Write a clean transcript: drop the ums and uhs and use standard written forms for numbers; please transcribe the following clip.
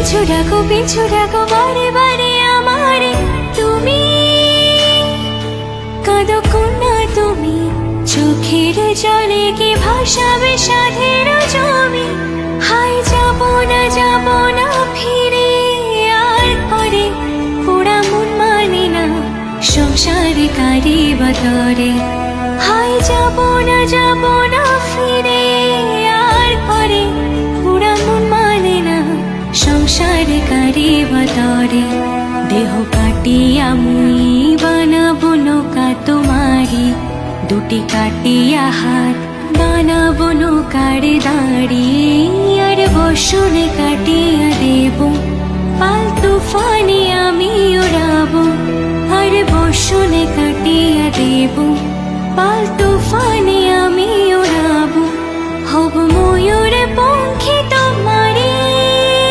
পিছু ডাকো বারে বারে আমারে তুমি, কাঁদো কন্যা তুমি, চোখের জলে কি ভাসাবে সাধের জমি। হায় যাব না ফিরে আর পরে, পোড়া মন মানে না সংসারে কারি বাতরে। হায় যাব না ফিরে আর পরে, পোড়া মন মানে না সংসারে কারি বাতরে। দেহ কাটিয়া মুই বানাবো নৌকা তোমারি, দুটি কাটিয়া হাত বানাবো নৌকার দাঁড়ি। আর বসনে কাটিয়া দেব পাল তুফানে আমি ওড়াবো, আর বসনে কাটিয়া দেব পাল তুফানে আমি ওড়াবো। হব ময়ূর